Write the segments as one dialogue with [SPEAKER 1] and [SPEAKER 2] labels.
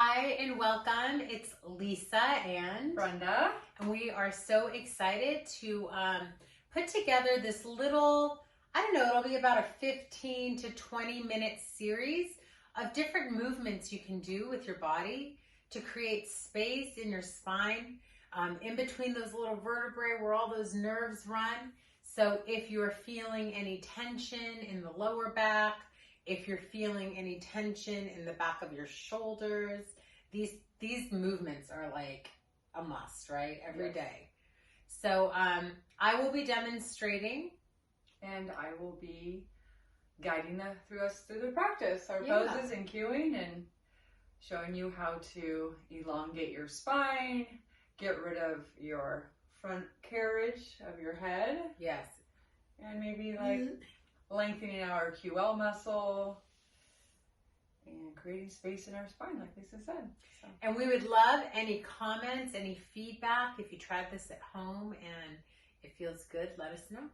[SPEAKER 1] Hi and welcome. It's Lisa and
[SPEAKER 2] Brenda.
[SPEAKER 1] And we are so excited to put together this little, it'll be about a 15 to 20 minute series of different movements you can do with your body to create space in your spine, in between those little vertebrae where all those nerves run. So if you're feeling any tension in the lower back, if you're feeling any tension in the back of your shoulders, these movements are like a must, right? Every day. So I will be demonstrating.
[SPEAKER 2] And I will be guiding us through the practice, our poses and cueing, and showing you how to elongate your spine, get rid of your front carriage of your head.
[SPEAKER 1] Yes.
[SPEAKER 2] And maybe like lengthening our QL muscle and creating space in our spine, like Lisa said. So.
[SPEAKER 1] And we would love any comments, any feedback. If you tried this at home and it feels good, let us know.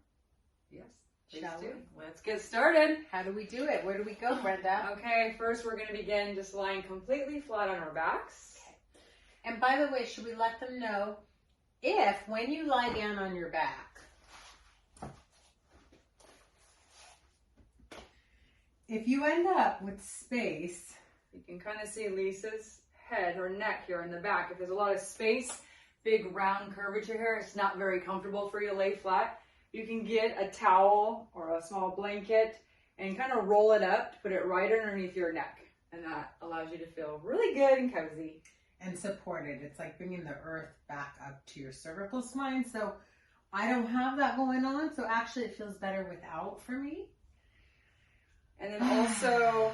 [SPEAKER 2] Yes,
[SPEAKER 1] shall we?
[SPEAKER 2] Let's get started.
[SPEAKER 1] How do we do it? Where do we go, Brenda?
[SPEAKER 2] Okay, first we're going to begin just lying completely flat on our backs.
[SPEAKER 1] Okay. And by the way, should we let them know if when you lie down on your back, if you end up with space,
[SPEAKER 2] you can kind of see Lisa's head, her neck here in the back. If there's a lot of space, big round curvature here, it's not very comfortable for you to lay flat. You can get a towel or a small blanket and kind of roll it up to put it right underneath your neck. And that allows you to feel really good and cozy.
[SPEAKER 1] And supported. It's like bringing the earth back up to your cervical spine. So I don't have that going on. So actually it feels better without for me.
[SPEAKER 2] And then also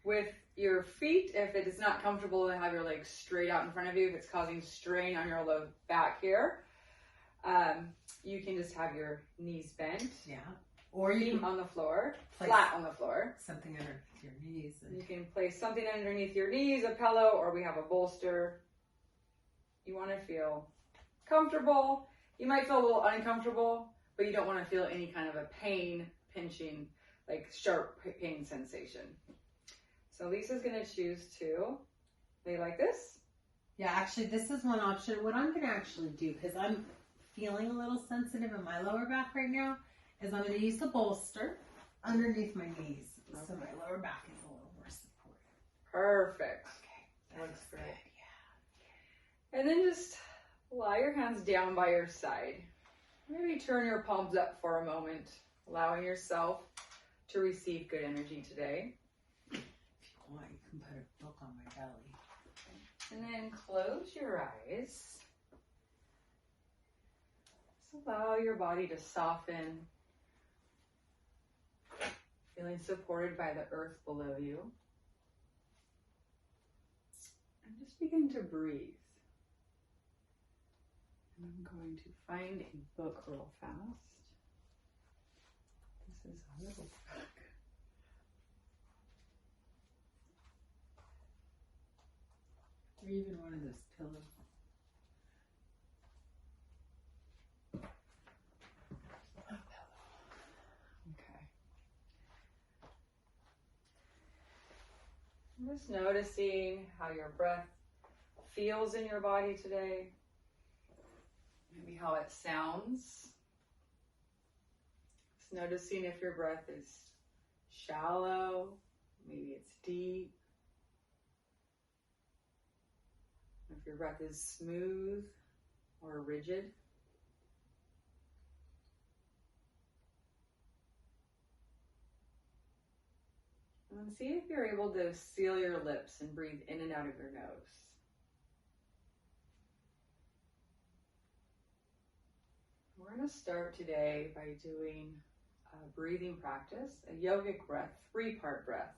[SPEAKER 2] with your feet, if it is not comfortable to have your legs straight out in front of you, if it's causing strain on your low back here, you can just have your knees bent.
[SPEAKER 1] Yeah. Or you
[SPEAKER 2] feet
[SPEAKER 1] can
[SPEAKER 2] on the floor, flat on the floor.
[SPEAKER 1] Something underneath your knees.
[SPEAKER 2] You can place something underneath your knees, a pillow, or we have a bolster. You want to feel comfortable. You might feel a little uncomfortable, but you don't want to feel any kind of a pain, pinching, like sharp pain sensation. So Lisa's going to choose to lay like this.
[SPEAKER 1] Yeah, actually this is one option. What I'm going to actually do, because I'm feeling a little sensitive in my lower back right now, is I'm going to use the bolster underneath my knees. Okay. So my lower back is a little more supported.
[SPEAKER 2] Perfect.
[SPEAKER 1] Okay.
[SPEAKER 2] That looks great. Yeah. And then just lie your hands down by your side. Maybe turn your palms up for a moment, allowing yourself to receive good energy today.
[SPEAKER 1] If you want, you can put a book on my belly.
[SPEAKER 2] And then close your eyes. Just allow your body to soften, feeling supported by the earth below you. And just begin to breathe. And I'm going to find a book real fast. This is a little book.
[SPEAKER 1] Or even one of those pillows.
[SPEAKER 2] Okay. I'm just noticing how your breath feels in your body today. Maybe how it sounds. Just noticing if your breath is shallow, maybe it's deep. If your breath is smooth or rigid. And then see if you're able to seal your lips and breathe in and out of your nose. We're going to start today by doing a breathing practice, a yogic breath, 3-part breath.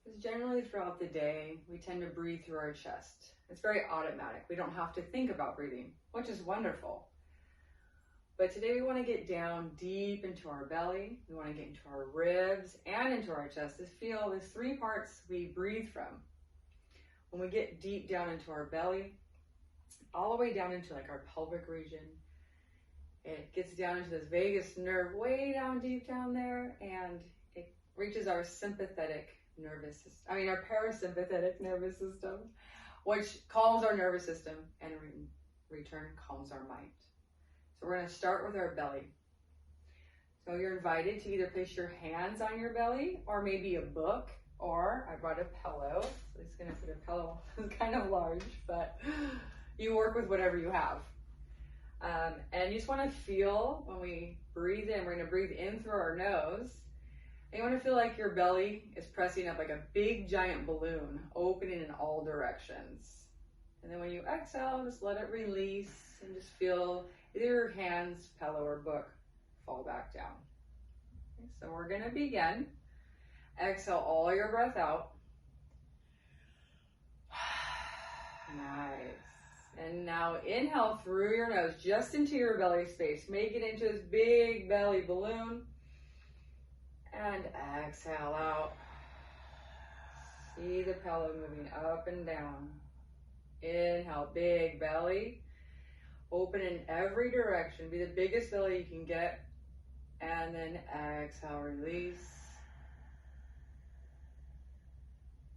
[SPEAKER 2] Because generally throughout the day, we tend to breathe through our chest. It's very automatic. We don't have to think about breathing, which is wonderful. But today we want to get down deep into our belly. We want to get into our ribs and into our chest to feel these 3 parts we breathe from. When we get deep down into our belly, all the way down into like our pelvic region, it gets down into this vagus nerve way down deep down there, and it reaches our sympathetic nervous system. Our parasympathetic nervous system, which calms our nervous system and in return calms our mind. So we're going to start with our belly. So you're invited to either place your hands on your belly or maybe a book, or I brought a pillow. So it's going to put a pillow. It's kind of large, but you work with whatever you have. And you just want to feel when we breathe in, we're going to breathe in through our nose. And you want to feel like your belly is pressing up like a big giant balloon, opening in all directions. And then when you exhale, just let it release and just feel either your hands, pillow, or book fall back down. Okay, so we're going to begin. Exhale all your breath out. Nice. And now inhale through your nose, just into your belly space. Make it into this big belly balloon. And exhale out. See the pillow moving up and down. Inhale, big belly. Open in every direction. Be the biggest belly you can get. And then exhale, release.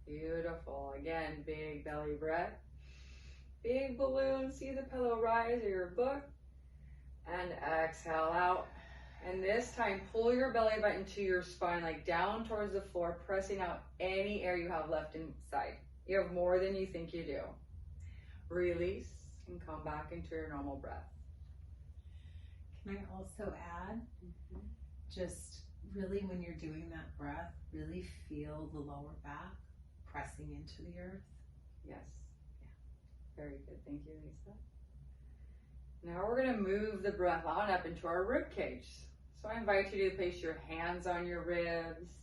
[SPEAKER 2] Beautiful. Again, big belly breath. Big balloon, see the pillow rise or your book, and exhale out. And this time, pull your belly button to your spine, like down towards the floor, pressing out any air you have left inside. You have more than you think you do. Release and come back into your normal breath.
[SPEAKER 1] Can I also add, just really when you're doing that breath, really feel the lower back pressing into the earth?
[SPEAKER 2] Yes. Very good, thank you, Lisa. Now we're going to move the breath on up into our rib cage. So I invite you to place your hands on your ribs,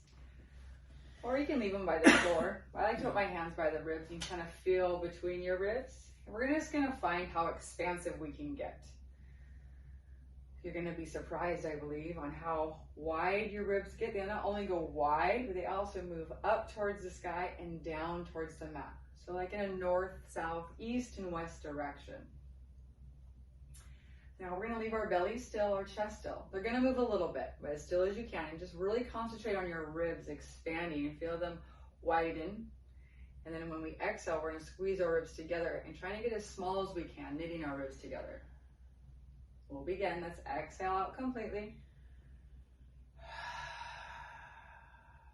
[SPEAKER 2] or you can leave them by the floor. I like to put my hands by the ribs. You can kind of feel between your ribs. And we're just going to find how expansive we can get. You're going to be surprised, I believe, on how wide your ribs get. They not only go wide, but they also move up towards the sky and down towards the mat. So like in a north, south, east, and west direction. Now we're going to leave our belly still, our chest still. They're going to move a little bit, but as still as you can. And just really concentrate on your ribs expanding and feel them widen. And then when we exhale, we're going to squeeze our ribs together and trying to get as small as we can, knitting our ribs together. We'll begin. Let's exhale out completely.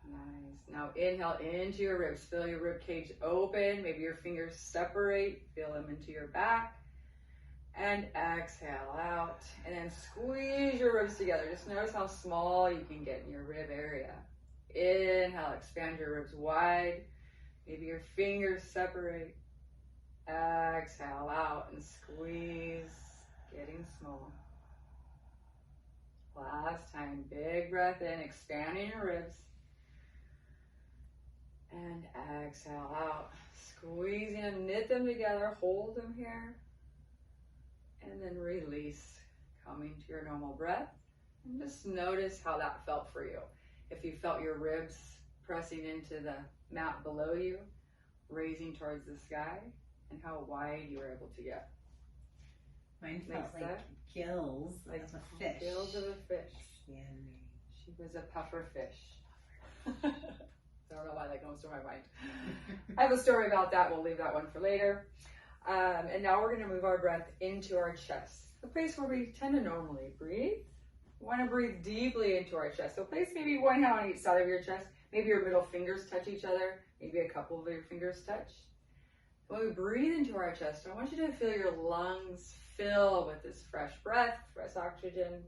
[SPEAKER 2] Nice. Now inhale into your ribs. Feel your rib cage open. Maybe your fingers separate. Feel them into your back. And exhale out. And then squeeze your ribs together. Just notice how small you can get in your rib area. Inhale, expand your ribs wide. Maybe your fingers separate. Exhale out and squeeze, getting small. Last time, big breath in, expanding your ribs. And exhale out, squeezing them, knit them together, hold them here. And then release, coming to your normal breath. And just notice how that felt for you. If you felt your ribs pressing into the mat below you, raising towards the sky, and how wide you were able to get.
[SPEAKER 1] Mine felt like gills like of a fish.
[SPEAKER 2] Gills of a fish.
[SPEAKER 1] Expanding.
[SPEAKER 2] She was a puffer fish. I don't know why that comes to my mind. I have a story about that. We'll leave that one for later. And now we're going to move our breath into our chest, the place where we tend to normally breathe. We want to breathe deeply into our chest. So place maybe one hand on each side of your chest. Maybe your middle fingers touch each other. Maybe a couple of your fingers touch. When we breathe into our chest, I want you to feel your lungs fill with this fresh breath, fresh oxygen,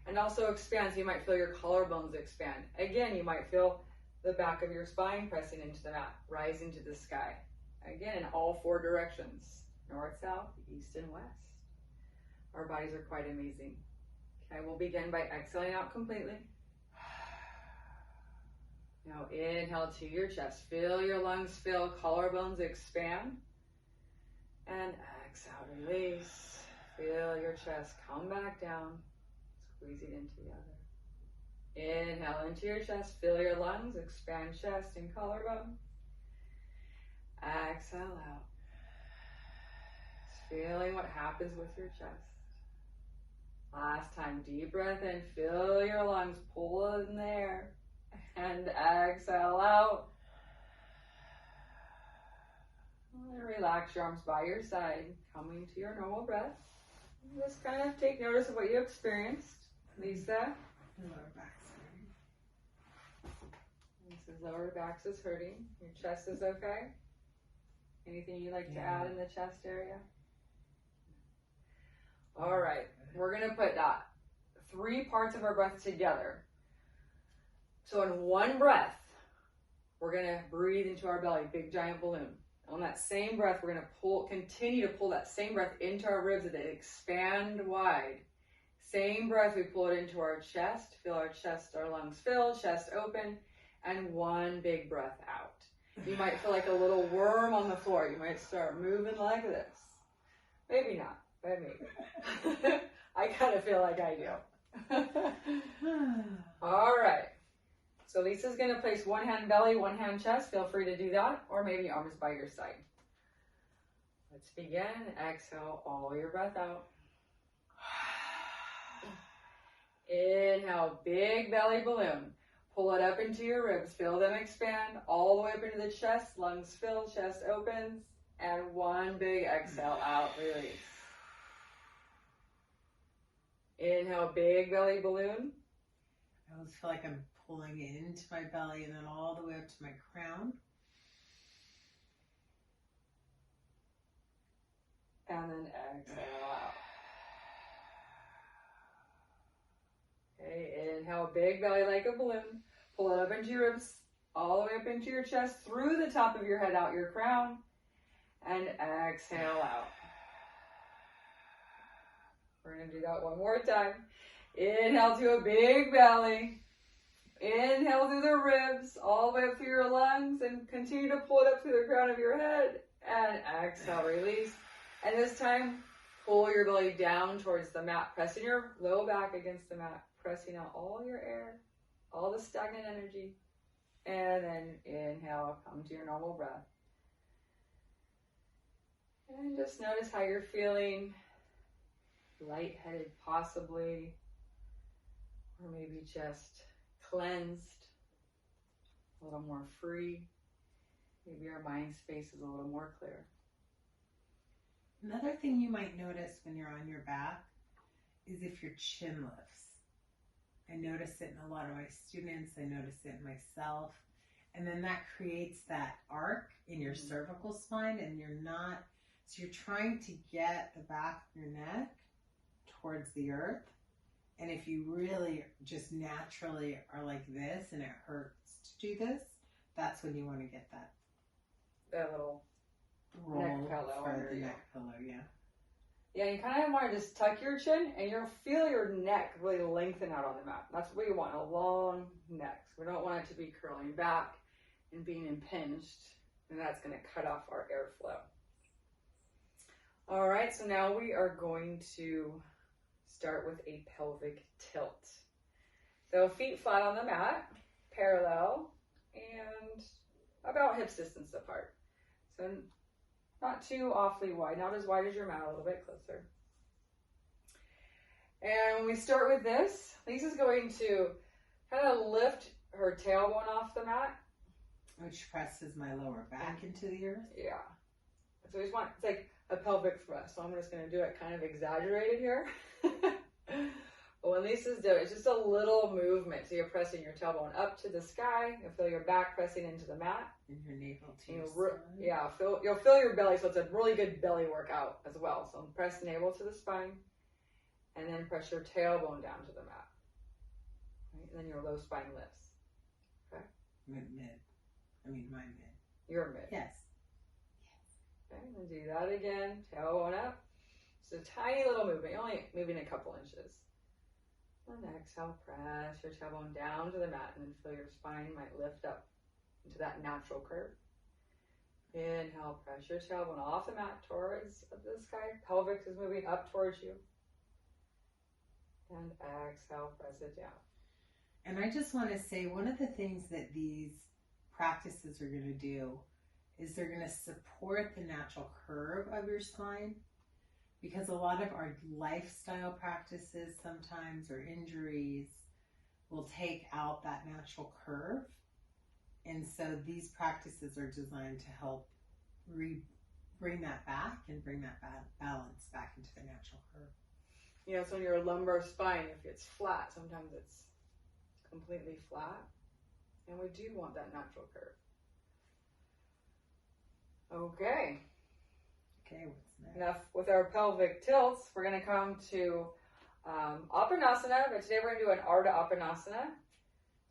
[SPEAKER 2] and also expand. So you might feel your collarbones expand. Again, you might feel the back of your spine pressing into the mat, rising to the sky. Again, in all four directions, north, south, east, and west. Our bodies are quite amazing. Okay, we'll begin by exhaling out completely. Now inhale to your chest. Feel your lungs fill, collarbones expand. And exhale, release. Feel your chest come back down, squeezing in together. Inhale into your chest. Feel your lungs expand, chest and collarbone. Exhale out. Just feeling what happens with your chest. Last time, deep breath in. Feel your lungs pull in there. And exhale out. And relax your arms by your side, coming to your normal breath. Just kind of take notice of what you experienced. Lisa?
[SPEAKER 1] Lower back's hurting.
[SPEAKER 2] Lisa's lower back is hurting. Your chest is okay? Anything you'd like to add in the chest area? All right, we're going to put 3 parts of our breath together. So in one breath, we're going to breathe into our belly, big giant balloon. On that same breath, we're going to continue to pull that same breath into our ribs that they expand wide. Same breath, we pull it into our chest, feel our chest, our lungs filled, chest open, and one big breath out. You might feel like a little worm on the floor. You might start moving like this. Maybe not, but maybe. I kind of feel like I do. All right. So Lisa's going to place one hand belly, one hand chest. Feel free to do that, or maybe arms by your side. Let's begin. Exhale all your breath out. Inhale, big belly balloon. Pull it up into your ribs. Feel them expand all the way up into the chest. Lungs fill, chest opens. And one big exhale out, release. Inhale, big belly balloon.
[SPEAKER 1] I always feel like I'm pulling it into my belly and then all the way up to my crown.
[SPEAKER 2] And then exhale out. Okay, inhale, big belly like a balloon. Pull it up into your ribs, all the way up into your chest, through the top of your head, out your crown. And exhale out. We're going to do that one more time. Inhale to a big belly. Inhale through the ribs, all the way up through your lungs, and continue to pull it up through the crown of your head. And exhale, release. And this time, pull your belly down towards the mat, pressing your low back against the mat, pressing out all your air, all the stagnant energy. And then inhale, come to your normal breath. And just notice how you're feeling. Lightheaded possibly, or maybe just cleansed, a little more free. Maybe your mind space is a little more clear.
[SPEAKER 1] Another thing you might notice when you're on your back is if your chin lifts. I notice it in a lot of my students, I notice it in myself, and then that creates that arc in your cervical spine, and so you're trying to get the back of your neck towards the earth, and if you really just naturally are like this and it hurts to do this, that's when you want to get
[SPEAKER 2] that little
[SPEAKER 1] roll
[SPEAKER 2] neck pillow
[SPEAKER 1] for the
[SPEAKER 2] you.
[SPEAKER 1] neck pillow, yeah.
[SPEAKER 2] Yeah, you kind of want to just tuck your chin and you'll feel your neck really lengthen out on the mat. That's what you want, a long neck. So we don't want it to be curling back and being impinged, and that's going to cut off our airflow. All right, so now we are going to start with a pelvic tilt. So feet flat on the mat, parallel, and about hips distance apart. So not too awfully wide, not as wide as your mat, a little bit closer. And when we start with this, Lisa's going to kind of lift her tailbone off the mat.
[SPEAKER 1] Which presses my lower back into the earth.
[SPEAKER 2] Yeah. So we just want, it's like a pelvic thrust. So I'm just going to do it kind of exaggerated here. But when Lisa's doing it, it's just a little movement. So you're pressing your tailbone up to the sky. You'll feel your back pressing into the mat.
[SPEAKER 1] And your navel to your
[SPEAKER 2] yeah, you'll feel your belly. So it's a really good belly workout as well. So press navel to the spine. And then press your tailbone down to the mat. Right? And then your low spine lifts. Okay?
[SPEAKER 1] My mid.
[SPEAKER 2] Your mid.
[SPEAKER 1] Yes.
[SPEAKER 2] Okay, and do that again. Tailbone up. Just a tiny little movement. You're only moving a couple inches. And exhale, press your tailbone down to the mat, and then feel your spine might lift up into that natural curve. Inhale, press your tailbone off the mat towards the sky. Pelvic is moving up towards you. And exhale, press it down.
[SPEAKER 1] And I just want to say, one of the things that these practices are going to do is they're going to support the natural curve of your spine, because a lot of our lifestyle practices sometimes, or injuries, will take out that natural curve. And so these practices are designed to help bring that back and bring that balance back into the natural curve.
[SPEAKER 2] Yeah, so in your lumbar spine, if it's flat, sometimes it's completely flat. And we do want that natural curve. Okay.
[SPEAKER 1] Okay, what's next?
[SPEAKER 2] Enough with our pelvic tilts. We're going to come to Apanasana, but today we're going to do an Ardhapanasana,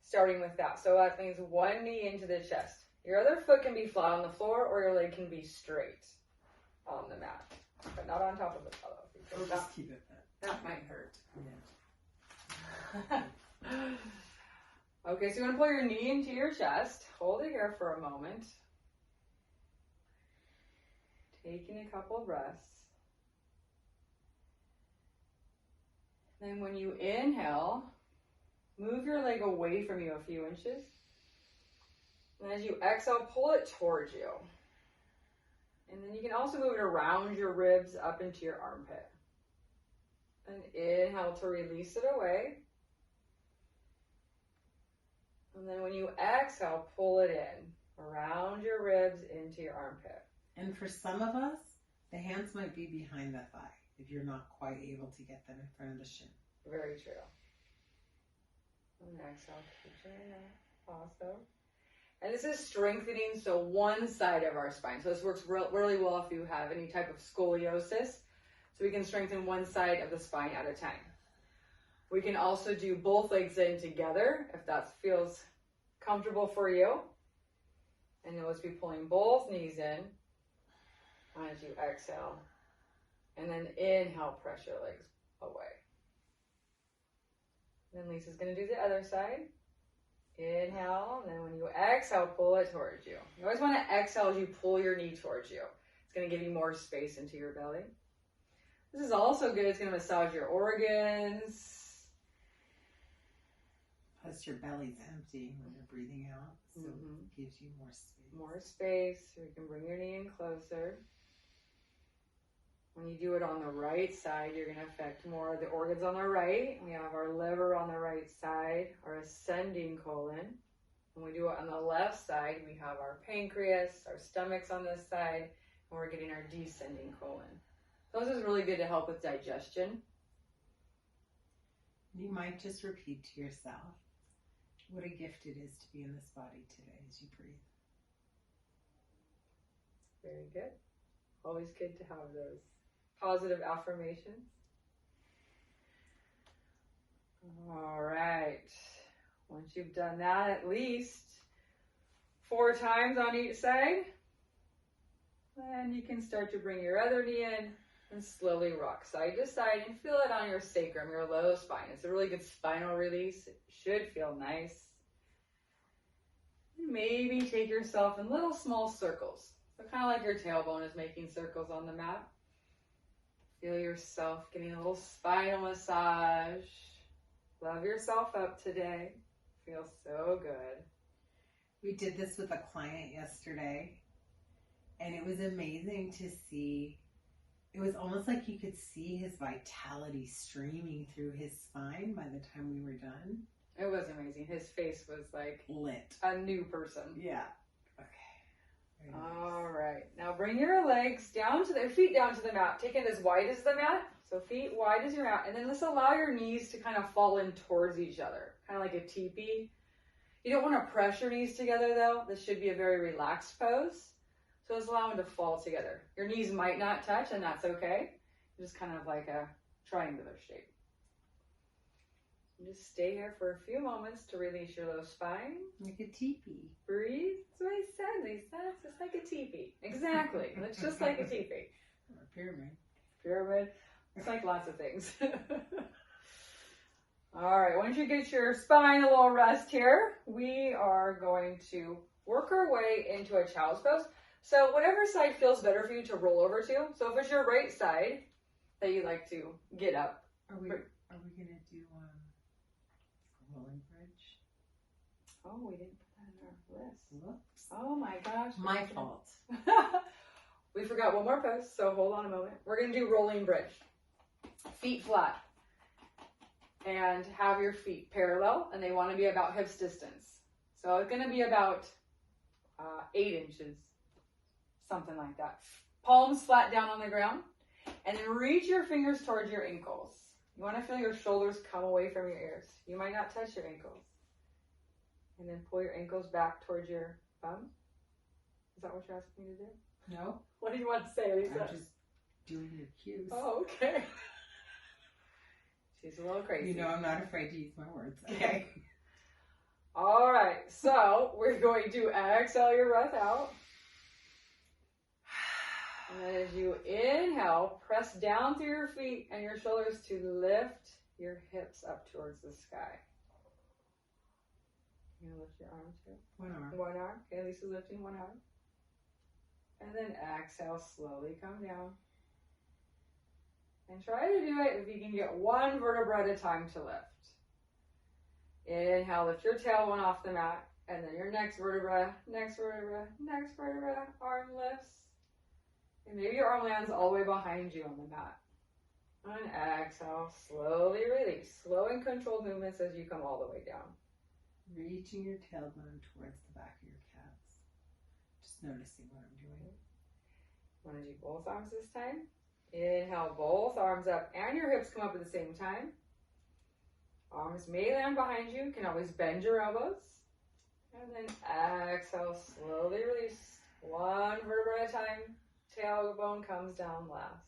[SPEAKER 2] starting with that. So that means one knee into the chest. Your other foot can be flat on the floor, or your leg can be straight on the mat, but not on top of the pillow.
[SPEAKER 1] Or just keep it there.
[SPEAKER 2] That might hurt.
[SPEAKER 1] Yeah.
[SPEAKER 2] Okay, so you want to pull your knee into your chest. Hold it here for a moment. Taking a couple of breaths. Then when you inhale, move your leg away from you a few inches. And as you exhale, pull it towards you. And then you can also move it around your ribs up into your armpit. And inhale to release it away. And then when you exhale, pull it in around your ribs into your armpit.
[SPEAKER 1] And for some of us, the hands might be behind the thigh if you're not quite able to get them in front of the shin.
[SPEAKER 2] Very true. And exhale, also. And this is strengthening, so one side of our spine. So this works really well if you have any type of scoliosis. So we can strengthen one side of the spine at a time. We can also do both legs in together if that feels comfortable for you. And you'll just be pulling both knees in as you exhale. And then inhale, press your legs away. Then Lisa's going to do the other side. Inhale, and then when you exhale, pull it towards you. You always want to exhale as you pull your knee towards you. It's going to give you more space into your belly. This is also good. It's going to massage your organs.
[SPEAKER 1] Plus your belly's empty when you're breathing out, so it gives you more space.
[SPEAKER 2] More space, so you can bring your knee in closer. When you do it on the right side, you're going to affect more of the organs on the right. We have our liver on the right side, our ascending colon. When we do it on the left side, we have our pancreas, our stomachs on this side, and we're getting our descending colon. So this is really good to help with digestion.
[SPEAKER 1] You might just repeat to yourself what a gift it is to be in this body today as you breathe.
[SPEAKER 2] Very good. Always good to have those positive affirmations. All right. Once you've done that at least 4 times on each side, then you can start to bring your other knee in and slowly rock side to side and feel it on your sacrum, your low spine. It's a really good spinal release. It should feel nice. Maybe take yourself in little small circles. So kind of like your tailbone is making circles on the mat. Feel yourself getting a little spinal massage. Love yourself up today. Feels so good.
[SPEAKER 1] We did this with a client yesterday, and it was amazing to see. It was almost like you could see his vitality streaming through his spine by the time we were done.
[SPEAKER 2] It was amazing. His face was like
[SPEAKER 1] lit.
[SPEAKER 2] A new person.
[SPEAKER 1] Yeah. Nice.
[SPEAKER 2] All right. Now bring your legs down to feet down to the mat. Take it as wide as the mat. So feet wide as your mat. And then let's allow your knees to kind of fall in towards each other. Kind of like a teepee. You don't want to press your knees together though. This should be a very relaxed pose. So just allow them to fall together. Your knees might not touch and that's okay. Just kind of like a triangular shape. Just stay here for a few moments to release your low spine.
[SPEAKER 1] Like a teepee.
[SPEAKER 2] Breathe. That's what I said, Lisa. It's just like a teepee. Exactly. It's just like a teepee.
[SPEAKER 1] Or a pyramid.
[SPEAKER 2] Pyramid. It's like lots of things. All right. Once you get your spine a little rest here, we are going to work our way into a child's pose. So whatever side feels better for you to roll over to. So if it's your right side that you like to get up.
[SPEAKER 1] Are we going to do rolling bridge?
[SPEAKER 2] Oh, we didn't put that in our list.
[SPEAKER 1] Whoops.
[SPEAKER 2] Oh my gosh.
[SPEAKER 1] My fault.
[SPEAKER 2] We forgot one more pose, so hold on a moment. We're going to do rolling bridge. Feet flat. And have your feet parallel, and they want to be about hips distance. So it's going to be about 8 inches, something like that. palms flat down on the ground. And then reach your fingers towards your ankles. You want to feel your shoulders come away from your ears. You might not touch your ankles. And then pull your ankles back towards your bum. Is that what you're asking me to do?
[SPEAKER 1] No.
[SPEAKER 2] What do you want to say, Lisa?
[SPEAKER 1] I'm just doing your cues.
[SPEAKER 2] Oh, okay. She's a little crazy.
[SPEAKER 1] You know I'm not afraid to use my words. Okay.
[SPEAKER 2] All right. So we're going to exhale your breath out. And then as you inhale, press down through your feet and your shoulders to lift your hips up towards the sky. You gonna lift your arms here?
[SPEAKER 1] One arm.
[SPEAKER 2] One arm. Okay, Lisa's lifting one arm. And then exhale, slowly come down. And try to do it if you can get one vertebra at a time to lift. Inhale, lift your tailbone off the mat. And then your next vertebra, next vertebra, next vertebra, arm lifts. And maybe your arm lands all the way behind you on the mat. And exhale, slowly release. Slow and controlled movements as you come all the way down.
[SPEAKER 1] Reaching your tailbone towards the back of your calves. Just noticing what I'm doing.
[SPEAKER 2] Want to do both arms this time? Inhale, both arms up and your hips come up at the same time. Arms may land behind you. You can always bend your elbows. And then exhale, slowly release. One vertebra at a time. Tailbone comes down last.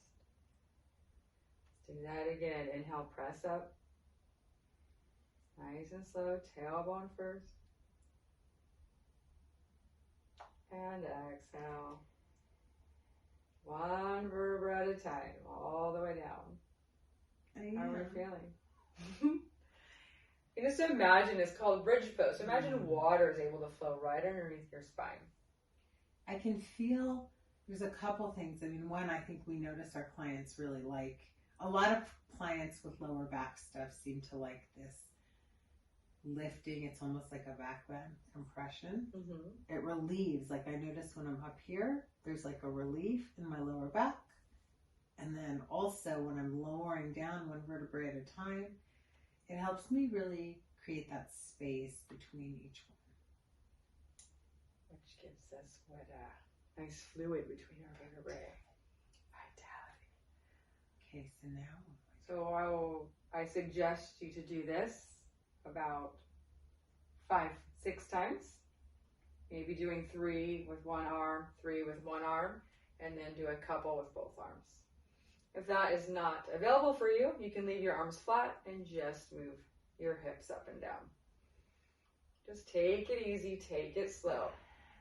[SPEAKER 2] Do that again. Inhale, press up. Nice and slow. Tailbone first. And exhale. One vertebra at a time, all the way down. How are we feeling? You just imagine, it's called bridge pose. Imagine water is able to flow right underneath your spine.
[SPEAKER 1] I can feel there's a couple things. I mean, one, I think we notice our clients really like. A lot of clients with lower back stuff seem to like this lifting. It's almost like a back bend compression. It relieves. Like I notice when I'm up here, there's like a relief in my lower back. And then also when I'm lowering down one vertebrae at a time, it helps me really create that space between each one.
[SPEAKER 2] Which gives us what nice fluid between our vertebrae. Vitality.
[SPEAKER 1] Okay, so now.
[SPEAKER 2] So I suggest you to do this about 5-6 times. Maybe doing 3 with one arm, 3 with one arm, and then do a couple with both arms. If that is not available for you, you can leave your arms flat and just move your hips up and down. Just take it easy, take it slow,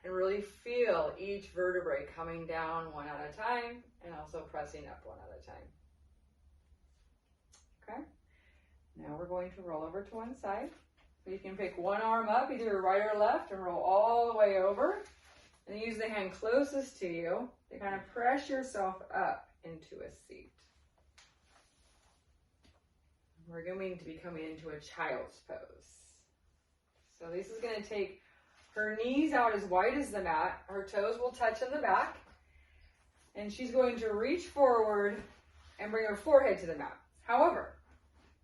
[SPEAKER 2] and really feel each vertebrae coming down one at a time and also pressing up one at a time. Okay? Now we're going to roll over to one side. So you can pick one arm up, either right or left, and roll all the way over. And use the hand closest to you to kind of press yourself up into a seat. We're going to be coming into a child's pose. So Lisa's going to take her knees out as wide as the mat. Her toes will touch on the back. And she's going to reach forward and bring her forehead to the mat. However,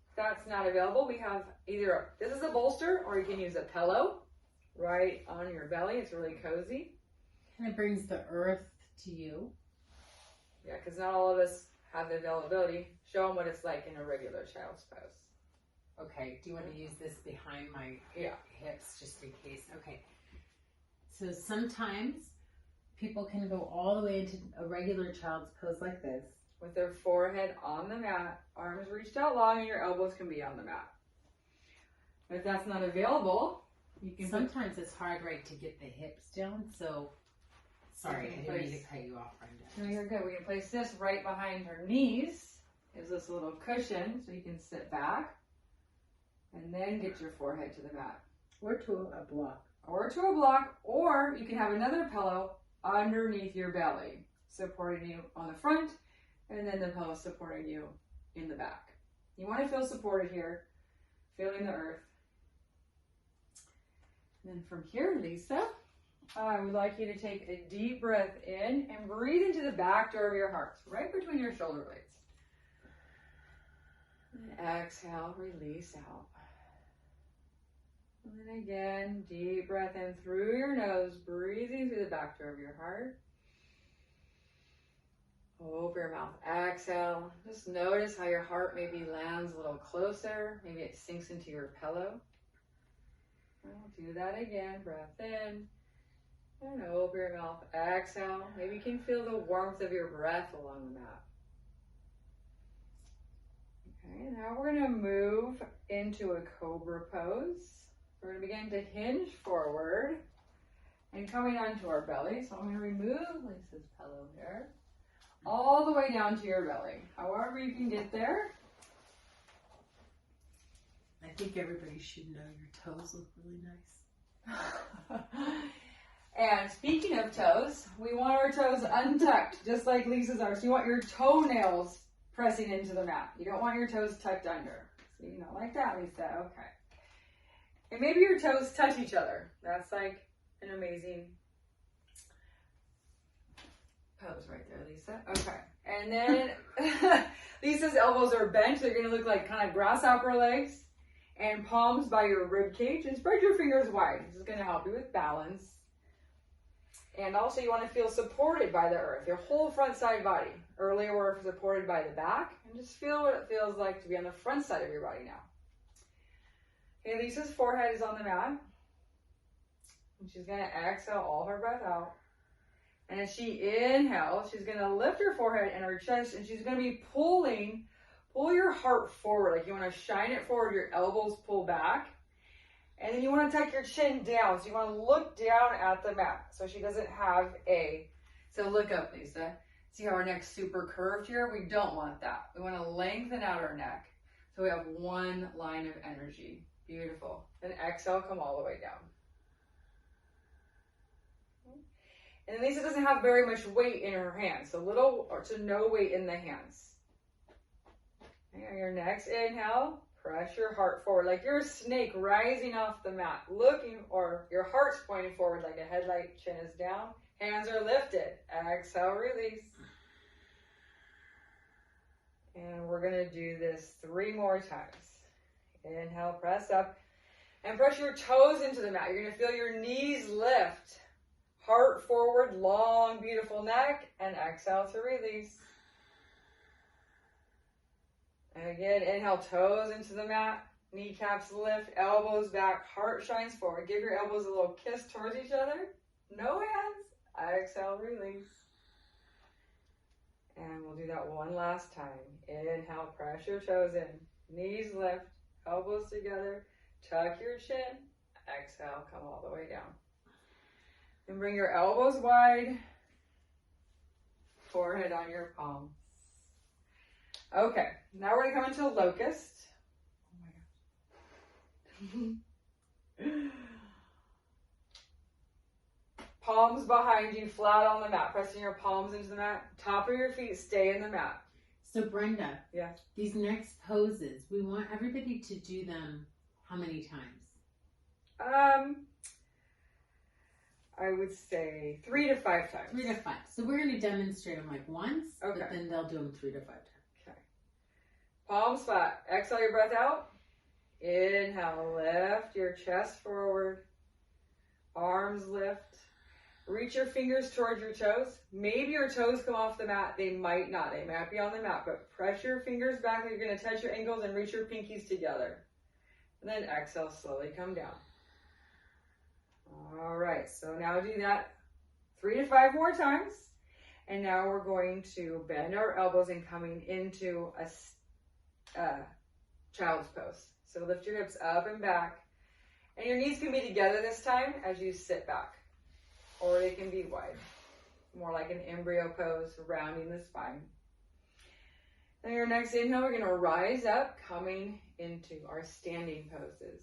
[SPEAKER 2] if that's not available, we have either, this is a bolster, or you can use a pillow right on your belly. It's really cozy.
[SPEAKER 1] And it brings the earth to you.
[SPEAKER 2] Yeah, because not all of us have the availability. Show them what it's like in a regular child's pose.
[SPEAKER 1] Okay, do you want to use this behind my hips just in case? Okay. So sometimes people can go all the way into a regular child's pose like this.
[SPEAKER 2] With their forehead on the mat, arms reached out long, and your elbows can be on the mat. If that's not available, you can...
[SPEAKER 1] Sometimes it's hard, right, to get the hips down, so... Sorry, I didn't mean to cut you off, Brenda.
[SPEAKER 2] No, you're good. We can place this right behind her knees. Gives us a little cushion so you can sit back. And then get your forehead to the mat.
[SPEAKER 1] Or to a block.
[SPEAKER 2] Or to a block, or you can have another pillow underneath your belly, supporting you on the front, and then the pillow supporting you in the back. You want to feel supported here, feeling the earth. And then from here, Lisa, I would like you to take a deep breath in and breathe into the back door of your heart, right between your shoulder blades. And exhale, release out. And then again, deep breath in through your nose, breathing through the back door of your heart. Open your mouth, exhale. Just notice how your heart maybe lands a little closer. Maybe it sinks into your pillow. We'll do that again. Breath in. And open your mouth, exhale. Maybe you can feel the warmth of your breath along the mat. Okay, now we're going to move into a cobra pose. We're going to begin to hinge forward and coming onto our belly. So I'm going to remove Lisa's pillow here. All the way down to your belly. However you can get there.
[SPEAKER 1] I think everybody should know your toes look really nice.
[SPEAKER 2] And speaking of toes, we want our toes untucked, just like Lisa's are. So you want your toenails pressing into the mat. You don't want your toes tucked under. So you know, like that, Lisa. Okay. And maybe your toes touch each other. That's like an amazing pose right there, Lisa. Okay. And then Lisa's elbows are bent. They're going to look like kind of grasshopper legs. And palms by your rib cage. And spread your fingers wide. This is going to help you with balance. And also you want to feel supported by the earth, your whole front side body. Earlier we're supported by the back, and just feel what it feels like to be on the front side of your body now. Okay, Lisa's forehead is on the mat. And she's going to exhale all her breath out. And as she inhales, she's going to lift her forehead and her chest, and she's going to be pull your heart forward. Like you want to shine it forward, your elbows pull back. And then you want to tuck your chin down. So you want to look down at the mat. So she doesn't have so look up, Lisa. See how our neck's super curved here? We don't want that. We want to lengthen out our neck. So we have one line of energy. Beautiful. Then exhale, come all the way down. And then Lisa doesn't have very much weight in her hands. So little to no weight in the hands. Okay, on your next inhale. Press your heart forward like you're a snake rising off the mat, or your heart's pointing forward like a headlight, chin is down, hands are lifted. Exhale, release. And we're going to do this 3 more times. Inhale, press up, and press your toes into the mat. You're going to feel your knees lift, heart forward, long, beautiful neck, and exhale to release. And again, inhale, toes into the mat, kneecaps lift, elbows back, heart shines forward. Give your elbows a little kiss towards each other. No hands. Exhale, release. And we'll do that one last time. Inhale, press your toes in, knees lift, elbows together, tuck your chin. Exhale, come all the way down. And bring your elbows wide, forehead on your palms. Okay, now we're going to come into locust. Oh my gosh. Palms behind you, flat on the mat. Pressing your palms into the mat. Top of your feet, stay in the mat.
[SPEAKER 1] So Brenda,
[SPEAKER 2] yes.
[SPEAKER 1] These next poses, we want everybody to do them how many times?
[SPEAKER 2] I would say 3 to 5 times.
[SPEAKER 1] 3 to 5. So we're going to demonstrate them like once,
[SPEAKER 2] okay.
[SPEAKER 1] But then they'll do them 3 to 5 times.
[SPEAKER 2] Okay. Palms flat. Exhale your breath out. Inhale, lift your chest forward. Arms lift. Reach your fingers towards your toes. Maybe your toes come off the mat. They might not. They might be on the mat, but press your fingers back. You're going to touch your ankles and reach your pinkies together. And then exhale, slowly come down. All right, so now do that 3 to 5 more times. And now we're going to bend our elbows and coming into a child's pose. So lift your hips up and back. And your knees can be together this time as you sit back. Or they can be wide. More like an embryo pose, rounding the spine. Then your next inhale, we're going to rise up, coming into our standing poses.